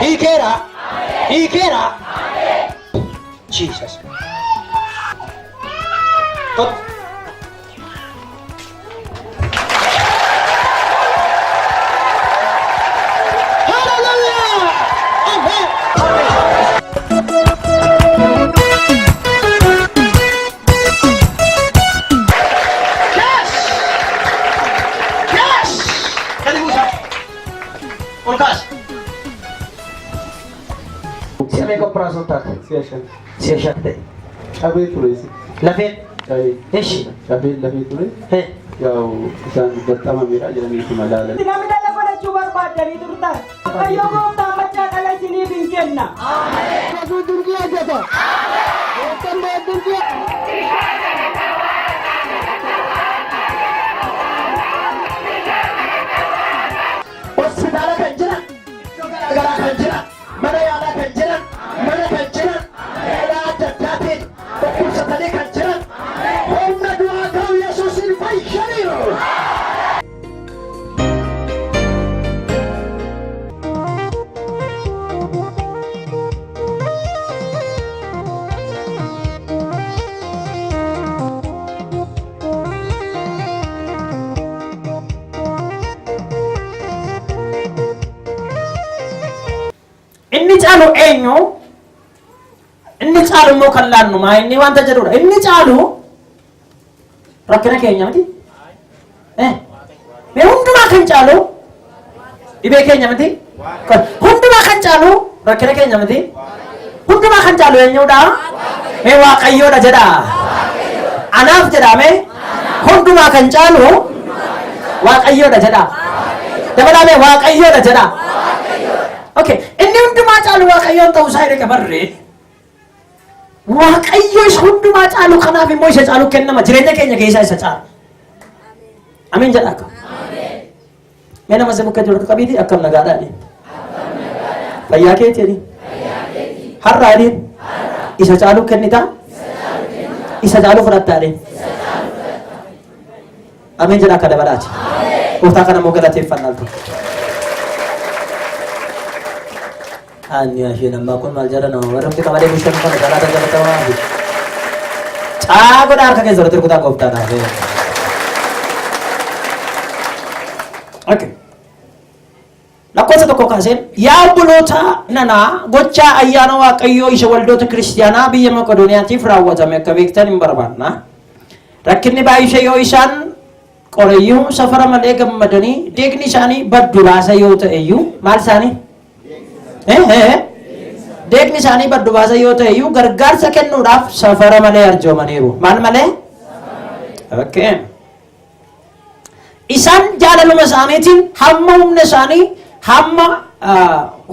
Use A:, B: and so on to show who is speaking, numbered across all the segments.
A: Hiikeera. Jesus. Tot. Hallelujah. Amen. Siapa yang kau tak? Siapa?
B: Abi tulis.
A: Lafit.
B: Ay,
A: Ish.
B: Abi labi tulis.
A: Hey.
B: Yaw isang pertama mira jalan itu malala.
C: Dinamidala ko na chubar pa dari turta. Kayo ko tamat na kala sinibingken na. Amen. Durgi aja to. Amen. Tanda durgi.
A: Hospital kanjira. Gara kanjira. Mana yana kanjira. Mana kanjira. Era jatati. Fokus tadi kanjira. Homna dua kau Yesus ini faishaniru. Inni caalu eenyu? Inni caalu immoo kan laannu maa inni wanta jedhudha. Inni caalu rakkina keenya miti. Mee hundumaa kan caalu dhibee keenya miti. Hundumaa kan caalu rakkina keenya miti. Hundumaa kan caalu eenyudha? Mee Waaqayyoodha jedha. Anaaf jedhame hundumaa kan caalu Waaqayyoodha jedha. Dabalaa mee Waaqayyoodha jedha. Okay, inni hundumaa caalu Waaqayyoon ta'uu isaa erga barree Waaqayyo isa hundumaa caalu kanaaf immoo isa caalu kennama jireenya keenya keessaa isa caalu. Amiin jedha akka. Mee nama isa bukkee jiru qabiiti akkam nagaadhaani. Fayyaa keetiini. Har'aani. Isa caalu kennita. Isa caalu fudhattaani. Amiin jedha akka dabalaati. Gooftaa kana immoo galateeffannaaltu. Ani ashin amma kun mal jara nama warra kita malee bushan kana jala tawa caago daar kage zoro terkuta gofta na fe okay lakkoofsa tokko kaaseen yaa obboloota nana gocha ayyaana waaqayyoo isa waldoota kiristiyaanaa biyya Makedooniyaatiif raawwatame akka beektan hin barbaanna rakkinni baay'ishe yoo isaan qorayyuu safara malee gammadanii deegni isaanii baddu baasa yoo ta'eyyuu maal isaanii deegni isaanii baddu baasa yoo ta'eyyuu gargaarsa kennuudhaaf safara malee arjoomaniiru. Maal malee? Okay. Isaan jaalaluma isaaniitiin hamma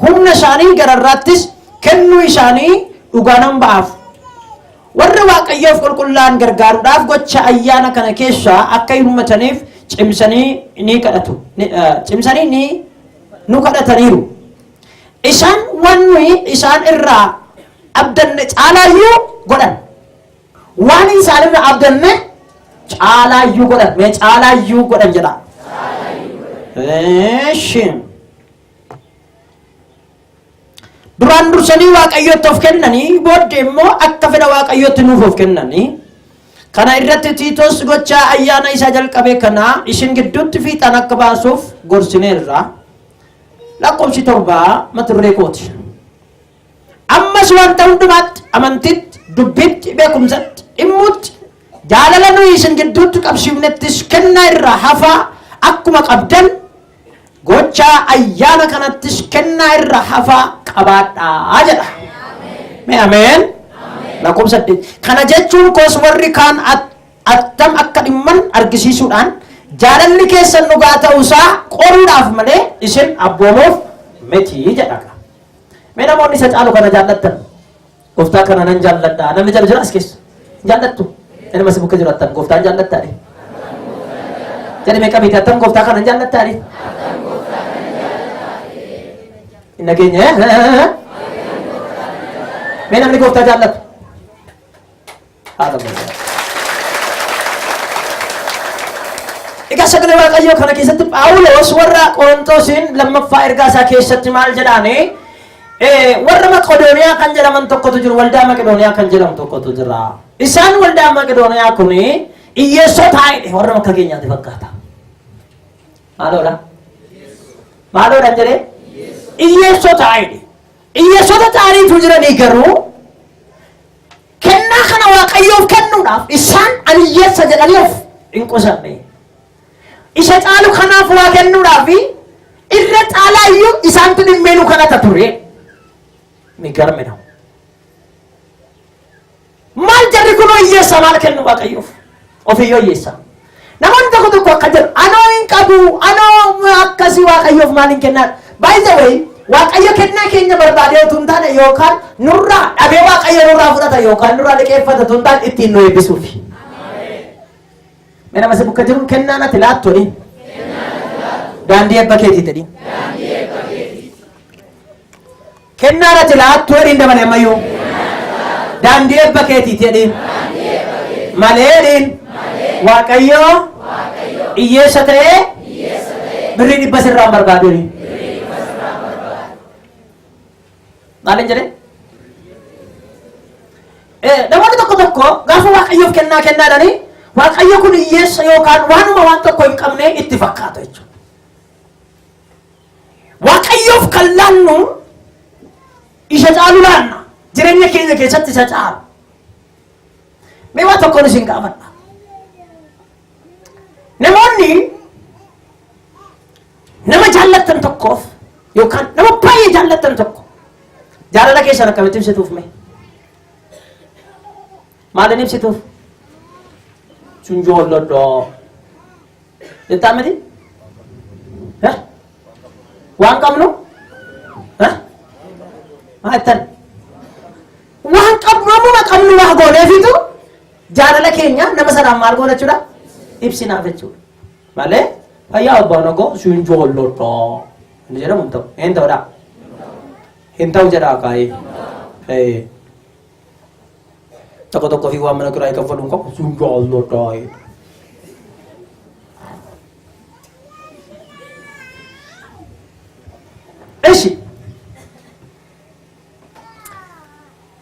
A: humna isaanii gararraattis kennuu isaanii dhugaanan ba'aaf. Warra Waaqayyoof qulqullaa'an gargaaruudhaaf gocha ayyaana kana keessaa akka hirmaataniif cimsanii ni kadhatu. Cimsanii nu kadhataniiru. Isaan wanni isaan irraa abdanne caalaayyuu godhan. Waan isaan irraa abdanne caalaayyuu godhan. Mee caalaayyuu godhan jedha. Duraan dursanii Waaqayyootti of kennanii booddee immoo akka fedha Waaqayyootti nuuf of kennanii. Kana irratti Tiitos gocha ayyaana isaa jalqabe kana isin gidduutti fiixaan akka baasuuf gorsineerra. Lakkoofsi torbaa mata duree kooti. Ammas wanta hundumaatti amantiitti dubbitti beekumsatti dhimmuutti jaalala nuyi isin gidduutti qabsiifnettis kennaa irraa hafaa akkuma qabdan gocha ayyaana kanattis kennaa irraa hafaa qabaadhaa jedha. Ameen. Lakkoofsa 8. Kana jechuun koos warri kaan attam akka dhimman argisiisuudhaan jaalalli keessan dhugaa ta'uusaa qoruudhaaf malee isin abboomuuf miti jedha. Mee namoonni isa caalu kana jaallattan gooftaa kana nan jaalladha namni jala jira as keessa jaallattu inni masi bukkee jiru attam gooftaan jaallattaadhe jedhe mee qabiite attam gooftaa kana jaallattaadhe hin nageenya mee namni gooftaa jaallatu haadha Ika sagalee waaqayyoo kana keessatti Phaawulos warra Qorontosiin lammaffaa ergaa isaa keessatti maal jedhaani? Warra Maqedooniyaa kan jedhaman tokkotu jiru, waldaa Maqedooniyaa kan jedhamu tokkotu jira. Isaan waldaa Maqedooniyaa kuni hiyyeessota ta'e warra akka keenyaatti fakkaata. Maaloodha? Maaloodha jedhee? Hiyyeessota ta'e. Hiyyeessota ta'aniitu jiranii garuu kennaa kana waaqayyoof kennuudhaaf isaan ani hiyyeessa jedhaniif hin qusanne. Isa caalu kanaaf waa kennuudhaaf irra caalaayyuu isaantu dhimmeenuu kanata ture. Migarmedha. Maal jarri kunoo hiyyeessa maal kennu waaqayyoof? Ofiyyoo hiyyeessa. Namoonni tokko tokko akka jedhu anoo hin qabu, anoo akkasii waaqayyoof maal hin kennaa? By the way, waaqayyo kennaa keenya barbaadee utuu hin taane yookaan nurraa dhabee waaqayyo nurraa fudhata yookaan nurraa liqeeffata utuu hin taane ittiin nu eebbisuufi. Mana masa buka jiru kennaa natti laattu ni. Daandii eebba keetii jedhi. Kennaa natti laattu jedhi dabalee ammayyuu. Daandii eebba keetii jedhi. Maleedhiin waaqayyoo hiyyeessa ta'ee birrii 100 sirraa barbaaduni. Maaliin jedhee? Namoonni tokko tokko gaafa waaqayyoof kennaa kennaadhanii waaqayyo kun hiyyeessa yookaan waanuma waan tokko hin qabne itti fakkaata jechuudha. Waaqayyoof kan laannu isa caalu laanna jireenya keenya keessatti isa caalu. Mee waan tokkoon isin gaafadha. Namoonni nama jaallattan tokkoof yookaan nama baay'ee jaallattan tokko jaalala keessan akkamitti ibsituuf mee? Maaliin ibsituuf? Sun jaalladha. Jettaa miti? Waan qabnu? Maa jettan? Waan qabnu ammuma qabnu waa gooneefitu jaalala keenya nama sanaan maal goona jechuudha? Ibsinaaf jechuudha. Malee fayyaa abbaan agoo sun jaalladha. Inni jedhamu hin ta'u. Hin ta'udha. Hin ta'u jedhaa kaayee. Tokko tokko fi waan mana kiraa kaffaluun qabu sun jaalladha. Eshi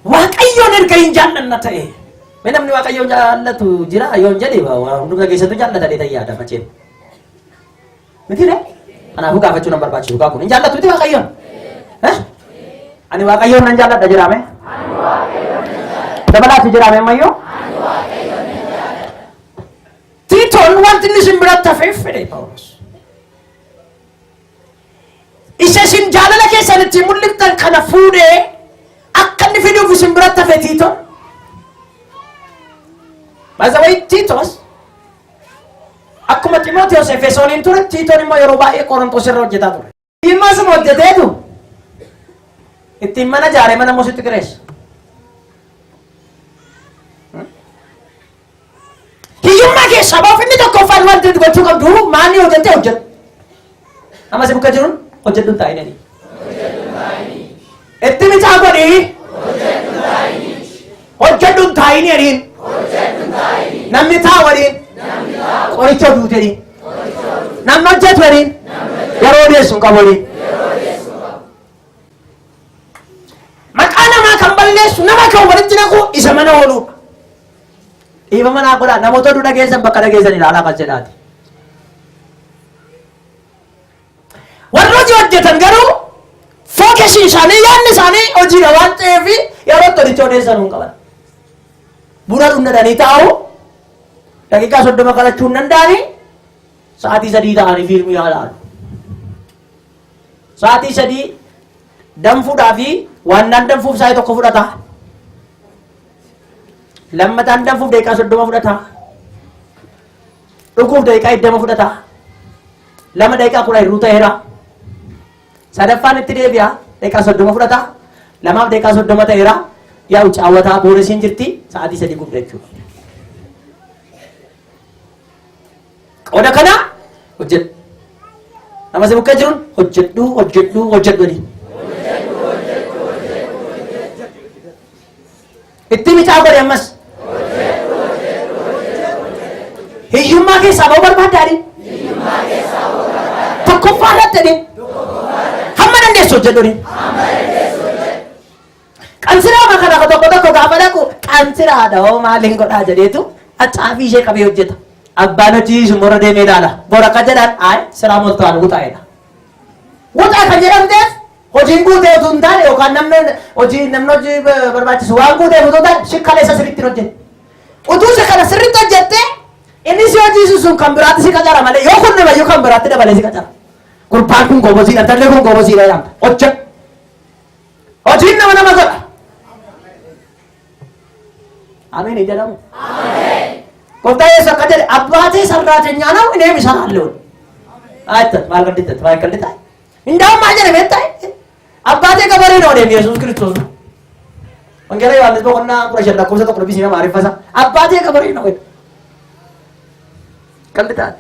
A: waaqayyoon erga hin jaallanna ta'e mee namni waaqayyoon jaallatu jira yoon jedhe hunduma keessattuu jaallatadhee ta'e yaada macheen mitire kanaafuu gaafachuu nan barbaachisu kaa kun hin jaallatu miti waaqayyoon ani waaqayyoon nan jaalladha jiraame dabalaatti jiraame ammayyoo Tiitoon wanti inni isin biratti hafeef fedhe Phaawulos isa isin jaalala keessan itti mul'iftan kana fuudhee akka inni fiduuf isin biratti hafe Tiitoon Maazawai Tiitos akkuma Ximootiyoos Efesooniin ture Tiitoon immoo yeroo baay'ee Qorontos irra hojjetaa ture. Dhimma sun hojjeteetu ittiin mana jaaree mana Muusitti qireessa. Hiyyummaa keessaa baaf inni tokkoffaan wanti gochuu qabdu maanni hojjettee hojjetu. Amma si bukka jiruun hojjedhu hin taa'inanii. Itti micaa godhii hojjedhu hin taa'inii adiin. Namni taa waliin qoricha duute adiin. Namni hojjetu adiin yeroo odeessu hin qabu adiin. Maqaa namaa kan balleessu nama kan walitti naqu isa mana ooluudha. Dhiiba manaa godhaa namoota oduu dhageessan bakka dhageessan ilaalaa kan jedhaati. Warri hojii hojjetan garuu fookesii isaanii yaadni isaanii hojiidha waan ta'eef yeroo tolicha odeessan hin qaban. Buna dhundhadhanii taa'u daqiiqaa 30 kadhachuu hin danda'anii sa'aatii 3 ta'anii fiilmii ilaalu. Sa'aatii 3 danfuudhaa fi waan danfuuf sa'aatii tokko fudhata. Lammataan danfuuf daqiiqaa 30 fudhata. Dhuguuf daqiiqaa 20 fudhata. 2 daqiiqaa 10 hir'uu ta'eera. Sadaffaan itti deebi'a daqiiqaa 30 fudhata. 2 daqiiqaa 30 ta'eera. Yaa caawwataa boonasiin jirti sa'aatii 3 gubda jechuudha. Qooda kana hojjedhu. Nama si bukkee jiruun hojjedhu jedhi. Itti micaa godhe ammas. Hiyyummaa keessaa ba'uu barbaaddaadhi. tokkoffaa irratti ni hamma dandeessu hojjedhu ni qansiraa makana tokko gaafa dhaqu qansiraadha hoo maaliin godhaa jedheetu acaafii ishee qabee hojjeta. Abbaan hojii sun bora deemee ilaala. Bora akka jedhaan siraa moltaan wuxaa'edha. Wuxaa kan jedhamteef hojiin guutee utuu hin taane yookaan namni hojii barbaachisu waan guutee utuu hin taane shikkaleessa sirriitti hojjete. Utuu si kana sirriitti hojjette inni si hojiisu sun kan biraatti si qacara malee yoo kun nama yoo kan biraatti dabalee si qacara. Gurbaan kun gobosiidha, intalli kun gobosiidha jedhamta. Hojjeta. Hojiin nama godha. Amin jedhamu. Gooftaan Yesuus akka jedhe abbaatii sarraateenyaa nama inni eemi saraalleewwan. Ayetta maal kaddittatti maal kadditta? Indaa'uun maal jedhame ta'e abbaatii gabaree na odeemi Yesuus Kiristoos. Wangeela Yohaannis boqonnaa 15 lakkoofsa 1 nama ariifasa abbaatii gabaree na odeemi. Kaddittaati.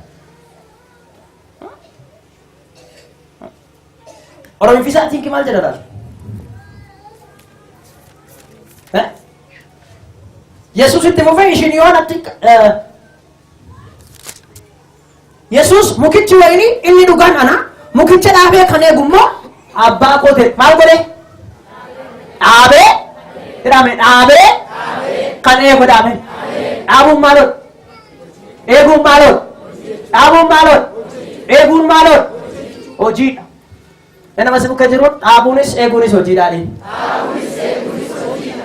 A: Oromifisaatiin maal jedha laata? Yesus itti fufee ishiin yoo natti Yesus mukichi wayini inni dhugaan ana mukicha dhaabee kan eegummoo abbaa koote maal godhe dhaabee kan eegu dhaabuun maaloodha eeguun maaloodha eeguun maaloodha hojiidha. Nama si bukkee jiruun dhaabuunis eeguunis hojiidhaani.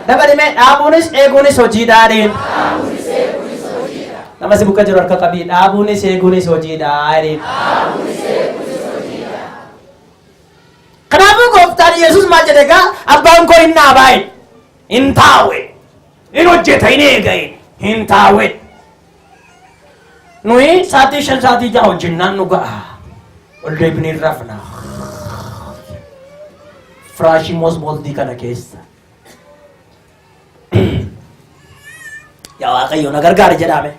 A: Dabalime dhaabuunis eeguunis hojiidhaani. Nama si bukkee jiru harka qabii dhaabuunis eeguunis hojiidhaani. Kanaafuu gooftaan Yesuus maal jedhe egaa abbaan koo hin naabaa'e hin taa'e hin hojjeta hin eega'e hin taa'e. Nuyi sa'aatii 5 sa'aatii 6 hojjennaan nu ga'a. Ol deebinee rafna. Firaashii moosmooltii kana keessa. Yaa Waaqayyo na gargaari jedhame.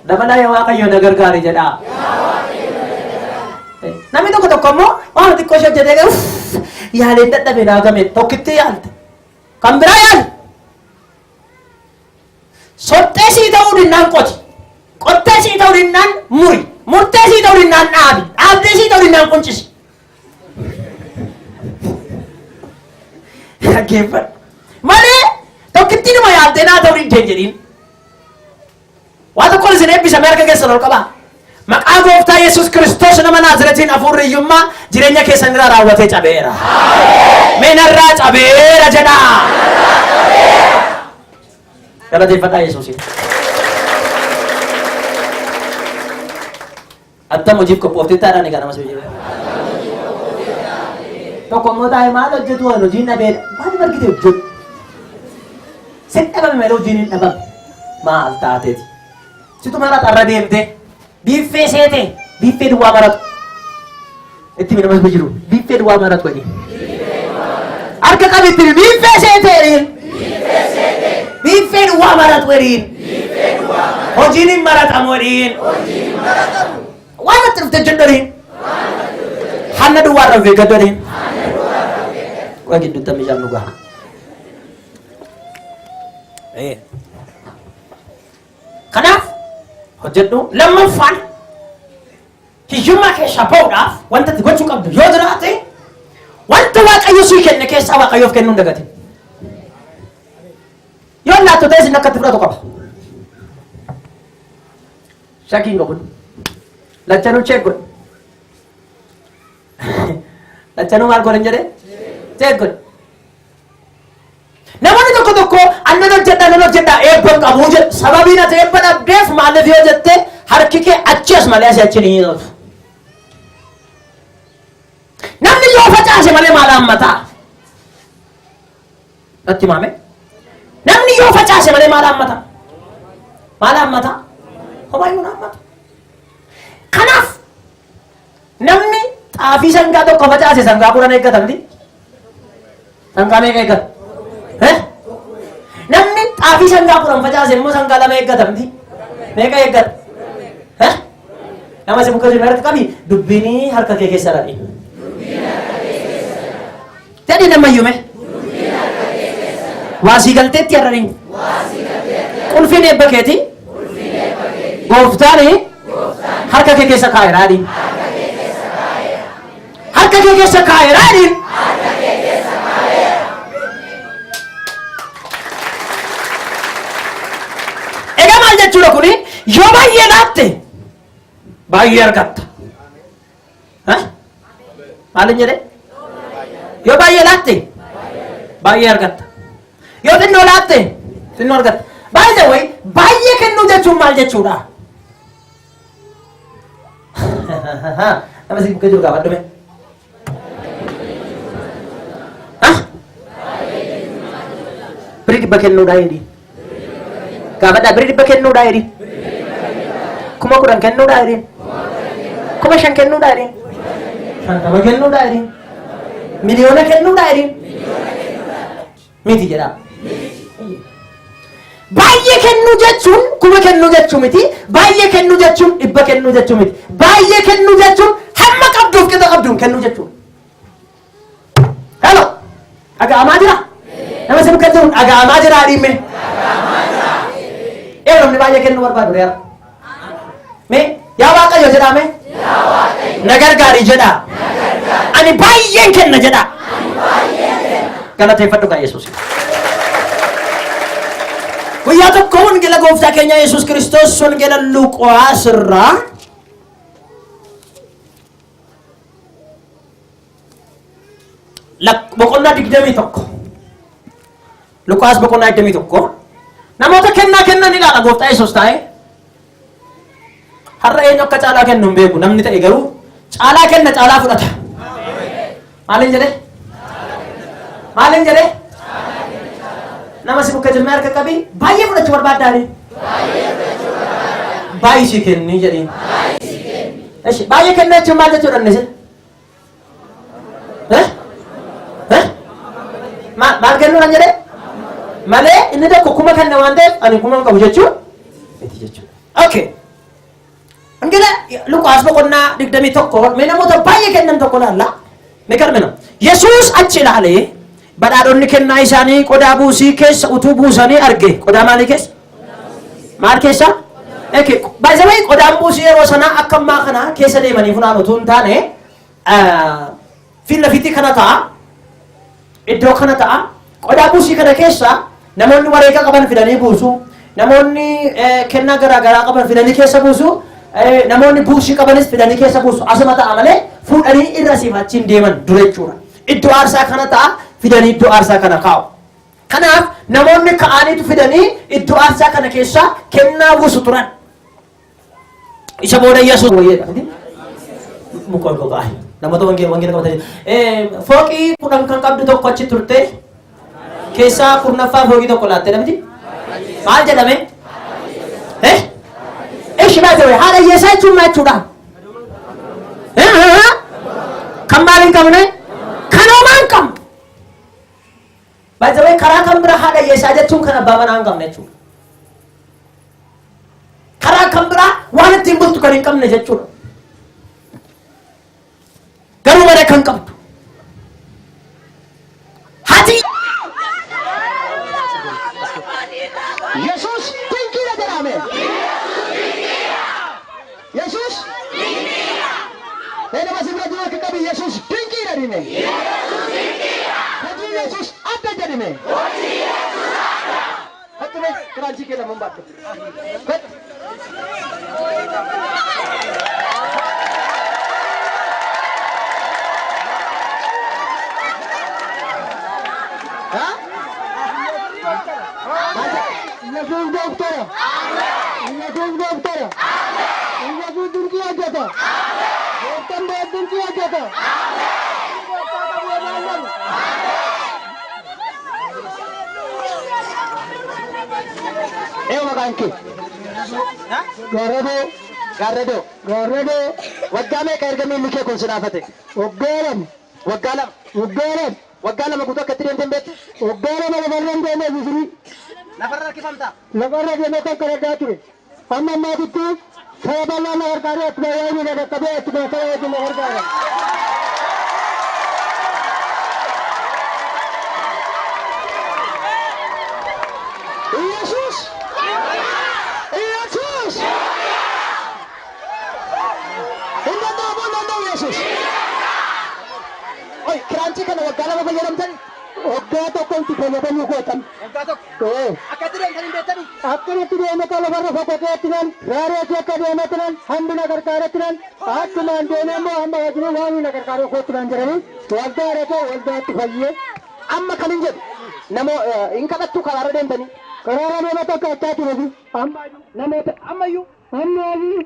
A: Dabalaa yaa Waaqayyo na gargaari jedhaa. Namni tokko immoo waan xiqqoo ishee hojjetee yaaleen dadhabe naa game tokkitti yaalte. Kan biraa yaali. Sottee sii ta'uu dinnaan qoti. Qottee sii ta'uu dinnaan muri. Murtee sii ta'uu dinnaan dhaabi. Dhaabdee sii ta'uu dinnaan quncisi. Dhaggeeffadhu. Malee tokkitti nama yaaltee naa ta'uu hin jedhiin. Waa tokko isin eebbisame harka keessan ol qabaa. Maqaa gooftaa Yesuus Kiristoos nama Naazreetiin hafuurri hiyyummaa jireenya keessan irraa raawwatee cabeera. Meenarraa cabeera jedhaa. Galateeffadhaa Yesuusiin. Attam hojiif qophoofte taadhaan egaa nama sibiila. Tokko immoo taa'ee maal hojjetu hojiin dhabeedha. Maal argite hojjetu? Sin dhabame malee hojiin hin dhabame. Maal taateeti? Situ mara xarra deemte biiffee seete biiffee duwwaa maratu. Itti namas bijiru biiffee duwwaa maratu jedhi. Harka qabitti biiffee seete jedhiin. Biiffee duwwaa maratu jedhiin. Hojiin hin maratamu jedhiin. Waan natti dhufte jedhaniin. Hanna duwwaa irra ofeeggatu jedhiin. Waa gidduutti meeshaan nu gaha. Kanaaf hojjedhu lammaffaan hiyyummaa keessaa bahuudhaaf wanta itti gochuu qabdu yoo jiraate wanta Waaqayyo sii kenne keessaa Waaqayyoof kennuu hin dagatin. Yoo laattu ta'e isin akka itti fudhatu qaba. Shakiin kun lachanuu cheeggodhe. Lachanuu maal godhan jedhee? Cheeggodhe. Namoonni tokko annan hojjedha eebban qabu jedhu sababiin ati eebba dhabdeef maaliif yoo jette harki kee achi as malee asii achi ni hiiqatu. Namni yoo facaase malee maal hammataa? Natti maame? Namni yoo facaase malee maal hammataa? Maal hammataa? Homaayuu na hammata. Kanaaf namni xaafii sangaa tokko facaase sangaa 10 eeggatamti. Sangaa meeqa eeggata? Namni xaafii sangaa 10 facaase immoo sangaa 2 eeggatamti. Meeqa eeggata? Nama si bukkee jiru irratti qabi dubbinii harka kee keessa radhi. Jedhi namayyume. Waa sii galteetti harraniin. Qulfiin eebba keeti. Gooftaani harka kee keessa kaa'eeraadhi. Harka kee keessa kaa'eeraadhi. Egaa maal jechuudha kuni? Yoo baay'ee laatte baay'ee argatta. Maalin jedhee? Yoo baay'ee laatte baay'ee argatta. Yoo xinnoo laatte xinnoo argatta. Baay'ee way baay'ee kennuu jechuun maal jechuudha? Nama si bukkee jiru gaafadhume. Birii dhibba kennuudhaa jedhi. Gaafadhaa birii dhibba kennuudhaa jedhi. 10,000 kennuudhaa jedhi. 5,000 kennuudhaa jedhi. 50 kennuudhaa jedhi. Miliyoona kennuudhaa jedhi. Miti jedhaa. Baay'ee kennuu jechuun 1000 kennuu jechuu miti. Baay'ee kennuu jechuun 100 kennuu jechuu miti. Baay'ee kennuu jechuun hamma qabduuf qixa qabduun kennuu jechuudha. Hello. Dhaga'amaa jira? Nama si bukkee jiru dhaga'amaa jira dhiimme. Namni baay'ee kennuu barbaadu dheera. Mee yaa Waaqayyo jedhaa mee? Na gargaari jedhaa. Ani baay'een kenna jedhaa. Galateeffadhu gaa Yesuus. Guyyaa tokko wangeela gooftaa keenya Yesuus Kiristoos wangeela Luqaas irraa boqonnaa 21. Luqaas boqonnaa 21. Namoota kennaa kennaniidha gooftaa Yesuus taa'ee. Har'a eenyu akka caalaa kennu hin beeku namni ta'e garuu caalaa kenna caalaa fudhata. Maalin jedhee? Maalin jedhee? Nama si bukkee jirmee harka qabii baay'ee fudhachuu barbaaddaani. Baay'ee si kenni jedhiin. Baay'ee kenna jechuun maal jechuudha inni sin? Maal kennuudhaan jedhee? Malee inni tokko 1000 kenna waan ta'eef ani 1000 qabu jechuun miti jechuudha. Okay. Wangeela Luqaas boqonnaa 21 mee namoota baay'ee kennan tokko laalla. Mee galmina. Yesuus achi ilaalee badhaadhonni kennaa isaanii qodaa buusii keessa utuu buusanii arge. Qodaa maalii keessa? Maal keessa? Baay'ee qodaan buusii yeroo sanaa akka ammaa kana keessa deemanii funaan utuu hin taane fiillafiitii kana ta'a. Iddoo kana ta'a. Qodaa buusii kana keessa namoonni wareega qaban fidanii buusu. Namoonni kennaa garaagaraa qaban fidanii keessa buusu. Namoonni buusii qabanis fidanii keessa buusu. Asuma ta'a malee fuudhanii irra siifachiin deeman dura jechuudha. Iddoo aarsaa kana ta'a fidanii iddoo aarsaa kana kaa'u. Kanaaf namoonni ka'aniitu fidanii iddoo aarsaa kana keessa kennaa buusu turan. Isa booda Yesuus wayyeedha. Mukoon gogaa. Namoota wangeela qabatanii. Fooqii 10 kan qabdu tokko achi turte. Keessaa 10ffaa fooqii tokko laatte namti. Maal jedhame? Eeshi baatee haala hiyyeessaa jechuun maal jechuudha? Kan maal hin qabne? Kan homaa hin qabne. Baatee karaa kan bira haala hiyyeessaa jechuun kan abbaa manaa hin qabne jechuudha. Karaa kan biraa waan ittiin bultu kan hin qabne jechuudha. Garuu malee kan qabdu. Hati.
C: Yesuus dinqiidha jedhame. Yesuus dinqiidha. Nama si bira jiru akka qabi Yesuus dinqiidha dhime. Hojii Yesuus adda jedhime. Hattume kiraanchii kee lamaan baadhu. Yesuus doktora. Yesuus doktora. Yesuus dinqii hojjeta. Doktan beek dinqii hojjeta. Maqaan kee? Gaarredoo. Gaarredoo. Gaarredoo. Waggaa meeqa erga miilli kee kun si dhaafate? Waggaa lama. Waggaa lama. Waggaa lama. Waggaa lama guutuu akkatti deemtee beektu? Waggaa lama lafarraan deemee bisirii. Lafarra harkifamtaa? Lafarra deemee kan argaa ture. Amma ammaatitti kara bal'aa na gargaaree akkuma yaa'ii na qaqqabee akkuma kara wajjin na gargaara. Yesuus! Yesuus! danda'u Yesuus. Oi kiraanchii kana waggaa lama fayyadamtanii? Waggaa tokko itti fayyadamuu gootan. Waggaa tokko? Akkatti deemtanii beektanii? Akkamitti deemata lafarra fokoteetti nan raareetii akka deematti nan hambina gargaaretti nan akkumaan deemee immoo hamba wajjin waamina gargaaruu kootti nan jedhanii waldaa reetoo waldaatti fayyee amma kan hin jedhu namoo hin kadhattu karaarra deemtanii karaarra deemata akka achaa turefi namoota ammayyuu ammayyuu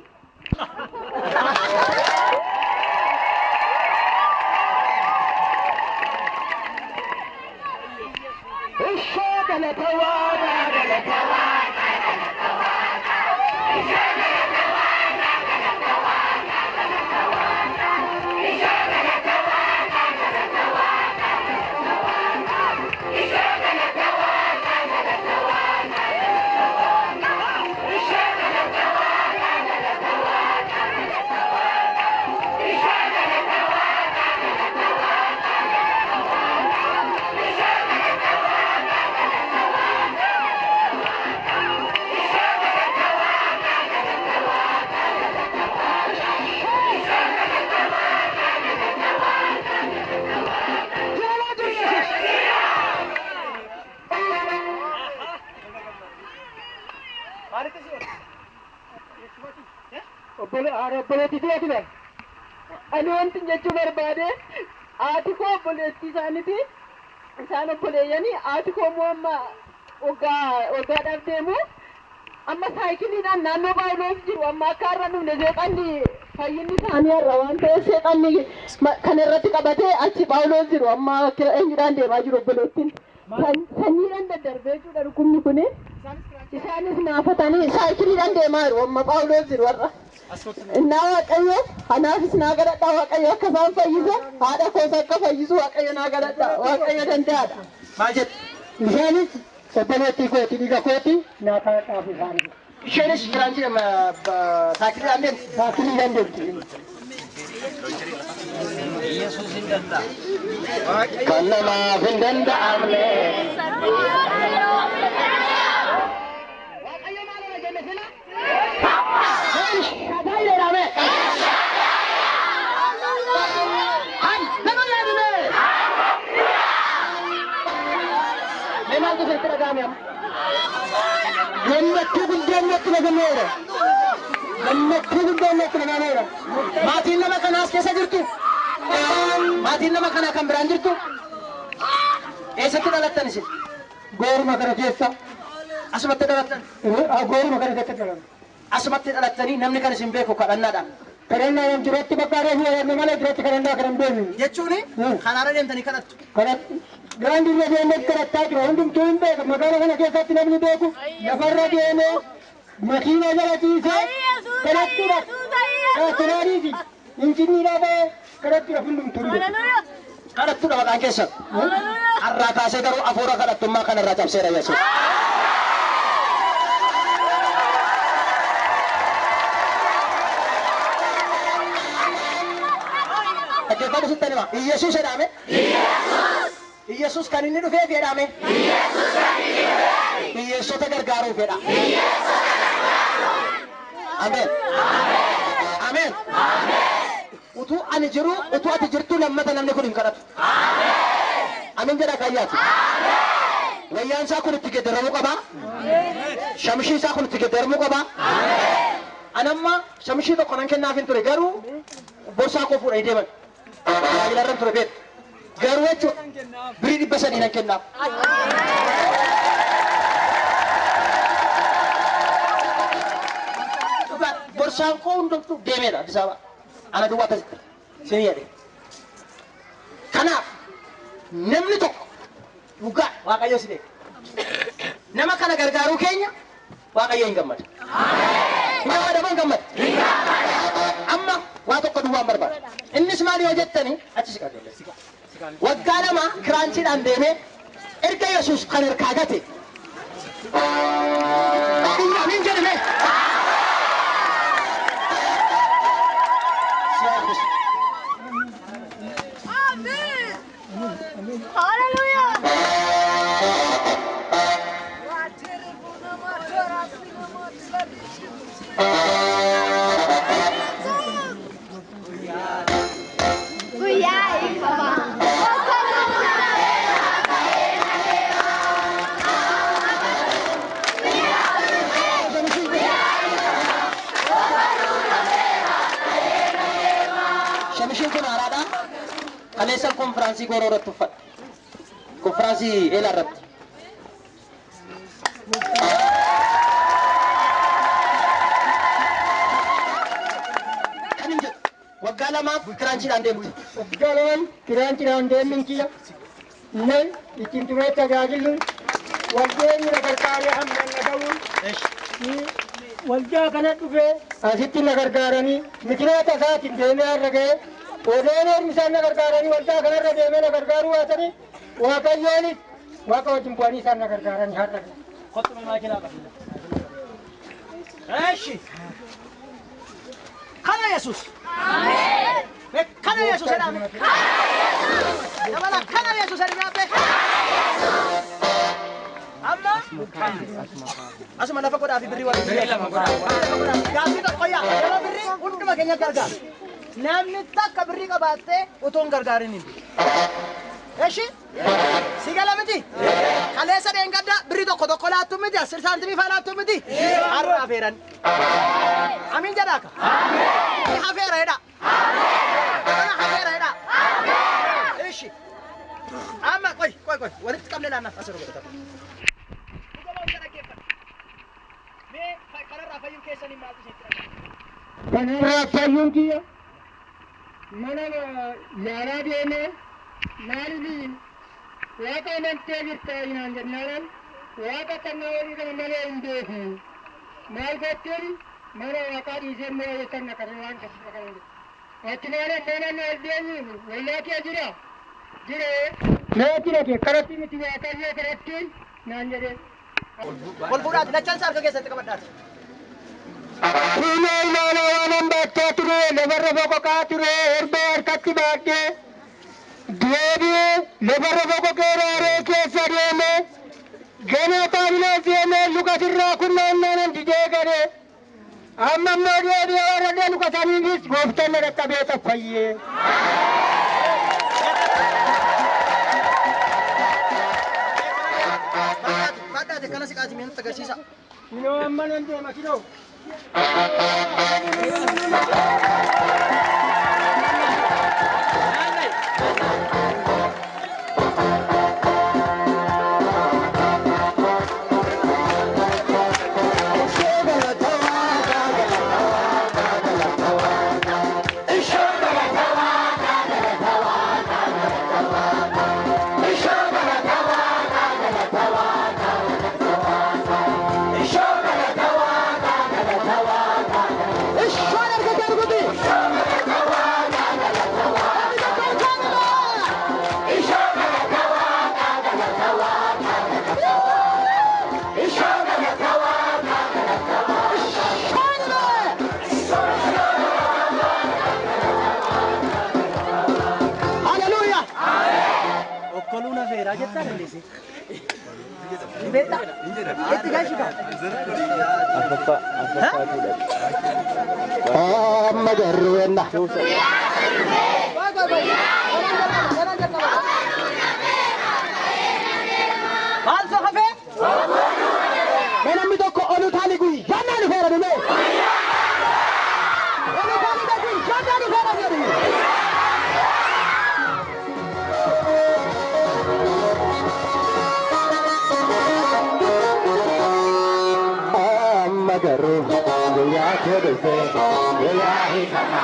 C: Obboleettii ani wanti jechuu barbaade haati koo obboleettii isaaniiti isaan obboleeyyanii haati koo immoo amma waggaadhaaf deemu amma saayikiliidhaan naannoo baay'inoof jiru amma akka har'a dhufne seexanni fayyinni isaanii har'a waan ta'eef seexanni kana irratti qabatee achi baay'inoof jiru amma eenyudhaan deemaa jiru obboleettiin sanyiidhaan daddarbee jechuudha dhukkubni kuni isaanis naafatanii saayikiliidhaan deemaa jiru amma baay'inoof jiru har'a. Innaa waaqayyo anaafis naa gadadha waaqayyo akka isaan fayyise haadha koos akka fayyisu waaqayyo naa gadadha waaqayyo danda'aadha. Maal jedhu? Isheenis obboleettii kooti dhiiga kooti naa kadhadhaaf isaanii. Isheenis kiraanchii saayikiliidhaan deemti? Saayikiliidhaan deemti. Yesuus hin danda'a. Kan namaaf hin danda'amne. Waaqayyo maal jenne sila? Maatiin nama kanaas keessa jirtu? Maatiin nama kanaa kan biraan jirtu? Eessatti dhalattan isin? Gooruma kana keessa. Asumatti dhalattan? Gooruma kana keessa dhalattan. Asumatti dhalattanii namni kan isin beeku kadhannaadhaan. Kadhannaan jiratti bakka reefu malee jiratti kadhannaa kan hin beekne. Jechuuni kanaarra deemtanii kadhattu? Kadhattu. Gandi irra deemee kadhattaa jira hundumtuu hin beeku magaalaa kana keessatti namni beeku lafarra deemee makiina jala ciisee kadhattuudha. Kanaaniifi injiniidhaa ba'ee kadhattuudha hundumtuu hin beeku. Kadhattuudha maqaan keessan. Har'aa kaasee garuu afuura kadhattummaa kanarraa cabseera Yesuus. Dhaggeeffatu sitti nima. Iyesuus jedhame. Iyesuus kan inni dhufee jedhame. Hiyyeessota gargaaruu fedha. Ameen. Ameen. Utuu ani jiru utuu ati jirtu lammata namni kun hin kadhatu. Ameen jedha kayyaati. Wayyaan isaa kun itti geddaramuu qaba. Shamshii isaa kun itti geddaramuu qaba. Anamma shamshii tokko nan kennaaf hin ture garuu borsaa koo fuudhanii deeman. Tajaajilarran ture beet garuu jechuudha birii 300 nan kennaaf. Borsaan koo hundumtuu deemeedha Addis Ababa ana duwwaa akkasitti isin jedhe. Kanaaf namni tokko dhugaa Waaqayyo si beeka. Nama kana gargaaruu keenya Waaqayyo hin gammada. Hin gammada moo hin gammada? Amma waa tokko duwwaan barbaada. Innis maal yoo jettanii achi si qabeessa. Waggaa lama kiraanchiidhaan deemee erga Yesuus kan harkaa gate. Hin jedhame. Shamishin kun haaraadha. Kaleessa konfiraansii gooroo irratti uffadha. Konfiraansii eelaa irratti. Kanin jedhu waggaa lamaaf kiraanchiidhaan deemte.
D: Waggaa lamaan kiraanchiidhaan deemin kiyya. Inni ittiin turee tajaajilu waldeenyi na gargaaree hamma na ga'uun waldaa kana dhufee asitti na gargaaranii mikiraata isaatiin deemee har'a ga'ee odeeleen isaan na gargaaranii waldaa kanarra deemee na gargaaruu baatanii waaqayyoonis waaqa wajjin bu'anii isaan na gargaaranii har'a ga'e.
C: Kottuma maakinaa qabna. Eeshi. Kana Yesuus. Ameen. Kana Yesuus jedhame. Dabala kana Yesuus jedhame. Amma asuma lafa godhaa fi birrii waliin gaaffii tokko yaa yeroo birrii hunduma keenya gargaara. Namni takka birrii qabaattee utuu hin gargaariniin. Eeshi? Si gala miti? Kaleessa dheengadda birrii tokko laattu miti? 10 saantimii faa laattu miti? Har'a afeeran. Amiin jedhaaka? Ni hafeera jedha. Kana hafeera jedha. Eeshi? Amma qoy walitti qabnee laannaa asirra godhata.
D: Kanarraa fayyuun kiyya mana yaalaa deemee maaliin waaqa amantee jirtaa hinaan jennaan waaqa kannaa walii kana malee hin beeku maal gochuun mana waaqaa dhiisee mana jettan na kana waan akkasuma kana achi maana mana na deemu wallaa kee jira meetii nake kanatti miti waaqayyoo kanatti naan jedhee.
C: Wal fuudhaati lachaan harka keessatti qabadhaati.
D: Kunoo ilaala waan baachaa ture lafarra boqoqaa ture erbee harkatti baadhee deebi'ee lafarra boqoqee raaree keessa deeme ganaa taabinaa deemee lukasirraa kunnaannaan didee gadee amma immoo deebi'ee warra luka saniinis gooftaan na dhaqqabee taffayyee.
C: Badhaate kana siqaati mi'aatti agarsiisa.
D: Minoo amma nan deema kinoo. Amma garuu enna.
C: Maal soo hafee?
D: Namni tokko olu taali guyyaa jannaan dhufeera dhume. Olu taali guyyaa jannaan dhufeera jedhu. Amma garuu guyyaa kedhufee guyyaa hiikama.